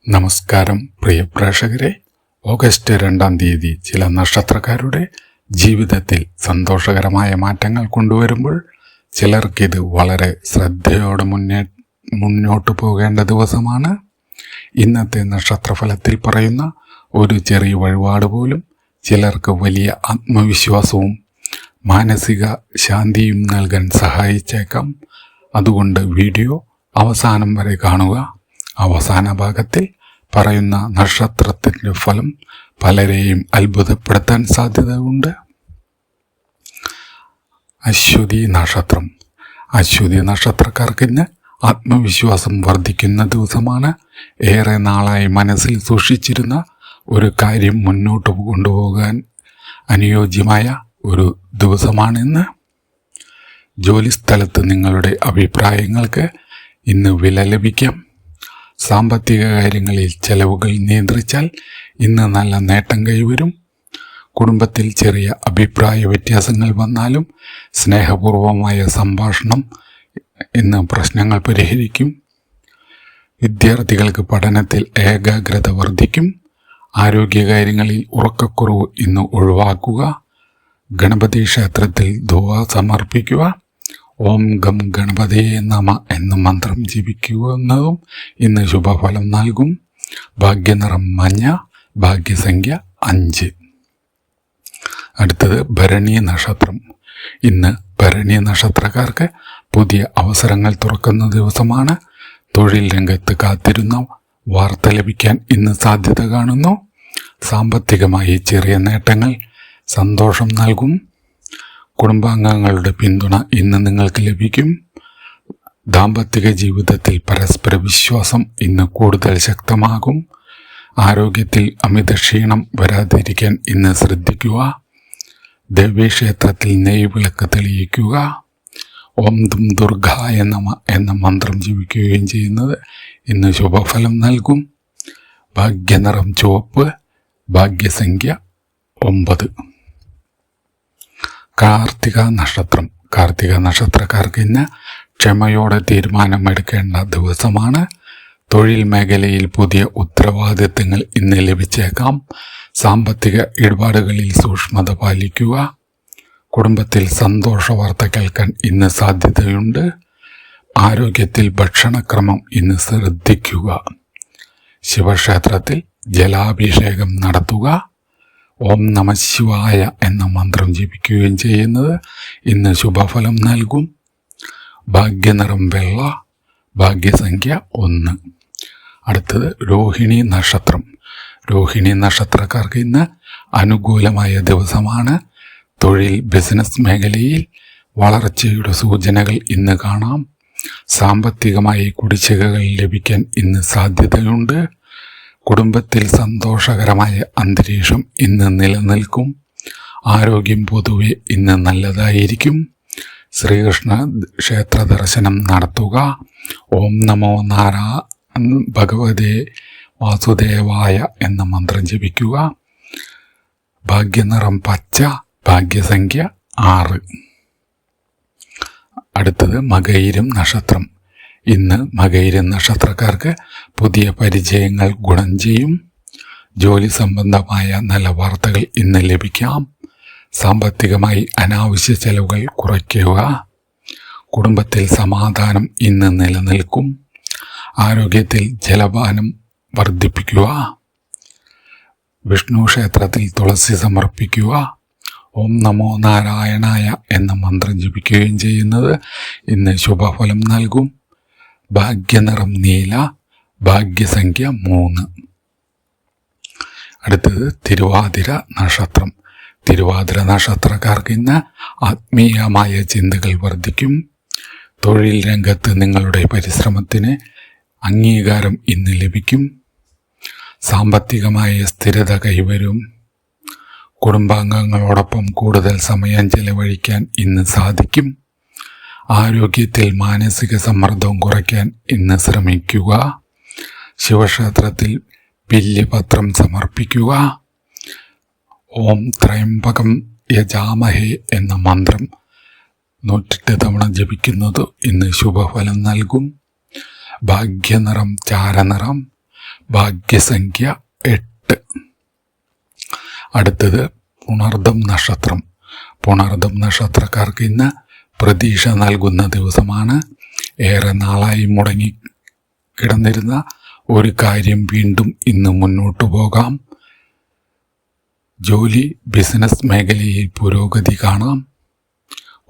നമസ്കാരം പ്രിയ പ്രേക്ഷകരെ. ഓഗസ്റ്റ് 2-ാം തീയതി ചില നക്ഷത്രക്കാരുടെ ജീവിതത്തിൽ സന്തോഷകരമായ മാറ്റങ്ങൾ കൊണ്ടുവരുമ്പോൾ ചിലർക്കിത് വളരെ ശ്രദ്ധയോടെ മുന്നോട്ട് പോകേണ്ട ദിവസമാണ്. ഇന്നത്തെ നക്ഷത്രഫലത്തിൽ പറയുന്ന ഒരു ചെറിയ വഴിപാട് പോലും ചിലർക്ക് വലിയ ആത്മവിശ്വാസവും മാനസിക ശാന്തിയും നൽകാൻ സഹായിച്ചേക്കാം. അതുകൊണ്ട് വീഡിയോ അവസാനം വരെ കാണുക. അവസാന ഭാഗത്തിൽ പറയുന്ന നക്ഷത്രത്തിൻ്റെ ഫലം പലരെയും അത്ഭുതപ്പെടുത്താൻ സാധ്യതയുണ്ട്. അശ്വതി നക്ഷത്രം. അശ്വതി നക്ഷത്രക്കാർക്ക് ഇന്ന് ആത്മവിശ്വാസം വർദ്ധിക്കുന്ന ദിവസമാണ്. ഏറെ നാളായി മനസ്സിൽ സൂക്ഷിച്ചിരുന്ന ഒരു കാര്യം മുന്നോട്ട് കൊണ്ടുപോകാൻ അനുയോജ്യമായ ഒരു ദിവസമാണിന്ന്. ജോലിസ്ഥലത്ത് നിങ്ങളുടെ അഭിപ്രായങ്ങൾക്ക് ഇന്ന് വില ലഭിക്കാം. സാമ്പത്തിക കാര്യങ്ങളിൽ ചെലവുകൾ നിയന്ത്രിച്ചാൽ ഇന്ന് നല്ല നേട്ടം കൈവരും. കുടുംബത്തിൽ ചെറിയ അഭിപ്രായ വ്യത്യാസങ്ങൾ വന്നാലും സ്നേഹപൂർവമായ സംഭാഷണം ഇന്ന് പ്രശ്നങ്ങൾ പരിഹരിക്കും. വിദ്യാർത്ഥികൾക്ക് പഠനത്തിൽ ഏകാഗ്രത വർദ്ധിക്കും. ആരോഗ്യകാര്യങ്ങളിൽ ഉറക്കക്കുറവ് ഇന്ന് ഒഴിവാക്കുക. ഗണപതി ക്ഷേത്രത്തിൽ ധൂവ സമർപ്പിക്കുക. ഓം ഗം ഗണപതിയെ നമ എന്ന മന്ത്രം ജപിക്കുന്നതും ഇന്ന് ശുഭഫലം നൽകും. ഭാഗ്യനിറം മഞ്ഞ. ഭാഗ്യസംഖ്യ 5. അടുത്തത് ഭരണി നക്ഷത്രം. ഇന്ന് ഭരണി നക്ഷത്രക്കാർക്ക് പുതിയ അവസരങ്ങൾ തുറക്കുന്ന ദിവസമാണ്. തൊഴിൽ രംഗത്ത് കാത്തിരുന്ന വാർത്ത ലഭിക്കാൻ ഇന്ന് സാധ്യത കാണുന്നു. സാമ്പത്തികമായി ചെറിയ നേട്ടങ്ങൾ സന്തോഷം നൽകും. കുടുംബാംഗങ്ങളുടെ പിന്തുണ ഇന്ന് നിങ്ങൾക്ക് ലഭിക്കും. ദാമ്പത്തിക ജീവിതത്തിൽ പരസ്പര വിശ്വാസം ഇന്ന് കൂടുതൽ ശക്തമാകും. ആരോഗ്യത്തിൽ അമിത ക്ഷീണം വരാതിരിക്കാൻ ഇന്ന് ശ്രദ്ധിക്കുക. ദേവീക്ഷേത്രത്തിൽ നെയ്വിളക്ക് തെളിയിക്കുക. ഓം ദും ദുർഗായ നമ എന്ന മന്ത്രം ജപിക്കുകയും ചെയ്യുന്നത് ഇന്ന് ശുഭഫലം നൽകും. ഭാഗ്യനിറം ചുവപ്പ്. ഭാഗ്യസംഖ്യ 9. കാർത്തിക നക്ഷത്രം. കാർത്തിക നക്ഷത്രക്കാർക്ക് ഇന്ന് ക്ഷമയോടെ തീരുമാനമെടുക്കേണ്ട ദിവസമാണ്. തൊഴിൽ മേഖലയിൽ പുതിയ ഉത്തരവാദിത്തങ്ങൾ ഇന്ന് ലഭിച്ചേക്കാം. സാമ്പത്തിക ഇടപാടുകളിൽ സൂക്ഷ്മത പാലിക്കുക. കുടുംബത്തിൽ സന്തോഷ വാർത്ത കേൾക്കാൻ ഇന്ന് സാധ്യതയുണ്ട്. ആരോഗ്യത്തിൽ ഭക്ഷണക്രമം ഇന്ന് ശ്രദ്ധിക്കുക. ശിവക്ഷേത്രത്തിൽ ജലാഭിഷേകം നടത്തുക. ഓം നമ ശിവായ എന്ന മന്ത്രം ജപിക്കുകയും ചെയ്യുന്നത് ഇന്ന് ശുഭഫലം നൽകും. ഭാഗ്യനിറം വെള്ള. ഭാഗ്യസംഖ്യ 1. അടുത്തത് രോഹിണി നക്ഷത്രം. രോഹിണി നക്ഷത്രക്കാർക്ക് ഇന്ന് അനുകൂലമായ ദിവസമാണ്. തൊഴിൽ ബിസിനസ് മേഖലയിൽ വളർച്ചയുടെ സൂചനകൾ ഇന്ന് കാണാം. സാമ്പത്തികമായി കുടിശ്ശികകൾ ലഭിക്കാൻ ഇന്ന് സാധ്യതയുണ്ട്. കുടുംബത്തിൽ സന്തോഷകരമായ അന്തരീക്ഷം ഇന്ന് നിലനിൽക്കും. ആരോഗ്യം പൊതുവെ ഇന്ന് നല്ലതായിരിക്കും. ശ്രീകൃഷ്ണ ക്ഷേത്ര ദർശനം നടത്തുക. ഓം നമോ ഭഗവതേ വാസുദേവായ എന്ന മന്ത്രം ജപിക്കുക. ഭാഗ്യനിറം പച്ച. ഭാഗ്യസംഖ്യ 6. അടുത്തത് മകയിരം നക്ഷത്രം. ഇന്ന് മകയിരം നക്ഷത്രക്കാർക്ക് പുതിയ പരിചയങ്ങൾ ഗുണം ചെയ്യും. ജോലി സംബന്ധമായ നല്ല വാർത്തകൾ ഇന്ന് ലഭിക്കാം. സാമ്പത്തികമായി അനാവശ്യ ചെലവുകൾ കുറയ്ക്കുക. കുടുംബത്തിൽ സമാധാനം ഇന്ന് നിലനിൽക്കും. ആരോഗ്യത്തിൽ ജലപാനം വർദ്ധിപ്പിക്കുക. വിഷ്ണു ക്ഷേത്രത്തിൽ തുളസി സമർപ്പിക്കുക. ഓം നമോ നാരായണായ എന്ന മന്ത്രം ജപിക്കുകയും ചെയ്യുന്നത് ഇന്ന് ശുഭഫലം നൽകും. ഭാഗ്യനിറം നീല. ഭാഗ്യസംഖ്യ 3. അടുത്തത് തിരുവാതിര നക്ഷത്രം. തിരുവാതിര നക്ഷത്രക്കാർക്ക് ഇന്ന് ആത്മീയമായ ചിന്തകൾ വർദ്ധിക്കും. തൊഴിൽ രംഗത്ത് നിങ്ങളുടെ പരിശ്രമത്തിന് അംഗീകാരം ഇന്ന് ലഭിക്കും. സാമ്പത്തികമായ സ്ഥിരത കൈവരും. കുടുംബാംഗങ്ങളോടൊപ്പം കൂടുതൽ സമയം ചെലവഴിക്കാൻ ഇന്ന് സാധിക്കും. ആരോഗ്യത്തിൽ മാനസിക സമ്മർദ്ദം കുറയ്ക്കാൻ ഇന്ന് ശ്രമിക്കുക. ശിവക്ഷേത്രത്തിൽ പില്യപത്രം സമർപ്പിക്കുക. ഓം ത്രയംബകം യജാമഹേ എന്ന മന്ത്രം 108 തവണ ജപിക്കുന്നത് ഇന്ന് ശുഭഫലം നൽകും. ഭാഗ്യനിറം ചാരനിറം. ഭാഗ്യസംഖ്യ 8. അടുത്തത് പുണർദം നക്ഷത്രം. പുണർദം നക്ഷത്രക്കാർക്ക് ഇന്ന് പ്രതീക്ഷ നൽകുന്ന ദിവസമാണ്. ഏറെ നാളായി മുടങ്ങി കിടന്നിരുന്ന ഒരു കാര്യം വീണ്ടും ഇന്ന് മുന്നോട്ടു പോകാം. ജോലി, ബിസിനസ് മേഖലയിൽ പുരോഗതി കാണാം.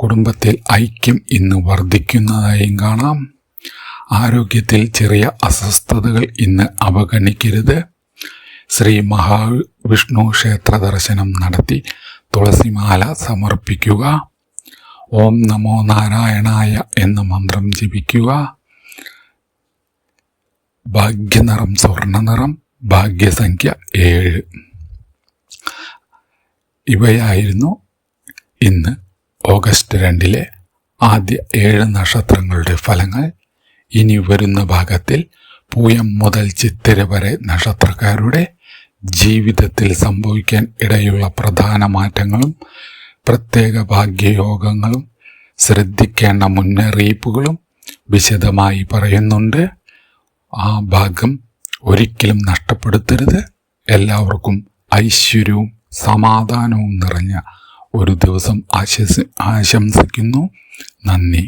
കുടുംബത്തിൽ ഐക്യം ഇന്ന് വർദ്ധിക്കുന്നതായും കാണാം. ആരോഗ്യത്തിൽ ചെറിയ അസ്വസ്ഥതകൾ ഇന്ന് അവഗണിക്കരുത്. ശ്രീ മഹാവിഷ്ണു ക്ഷേത്ര ദർശനം നടത്തി തുളസിമാല സമർപ്പിക്കുക. ഓം നമോ നാരായണായ എന്ന മന്ത്രം ജപിക്കുക. ഭാഗ്യനിറം സ്വർണ്ണനിറം, ഭാഗ്യസംഖ്യ 7. ഇവയായിരുന്നു ഇന്ന് ഓഗസ്റ്റ് 2 ആദ്യ 7 നക്ഷത്രങ്ങളുടെ ഫലങ്ങൾ. ഇനി വരുന്ന ഭാഗത്തിൽ പൂയം മുതൽ ചിത്തിര വരെ നക്ഷത്രക്കാരുടെ ജീവിതത്തിൽ സംഭവിക്കാൻ ഇടയുള്ള പ്രധാന മാറ്റങ്ങളും പ്രത്യേക ഭാഗ്യയോഗങ്ങളും ശ്രദ്ധിക്കേണ്ട മുന്നറിയിപ്പുകളും വിശദമായി പറയുന്നുണ്ട്. ആ ഭാഗം ഒരിക്കലും നഷ്ടപ്പെടുത്തരുത്. എല്ലാവർക്കും ഐശ്വര്യവും സമാധാനവും നിറഞ്ഞ ഒരു ദിവസം ആശംസിക്കുന്നു. നന്ദി.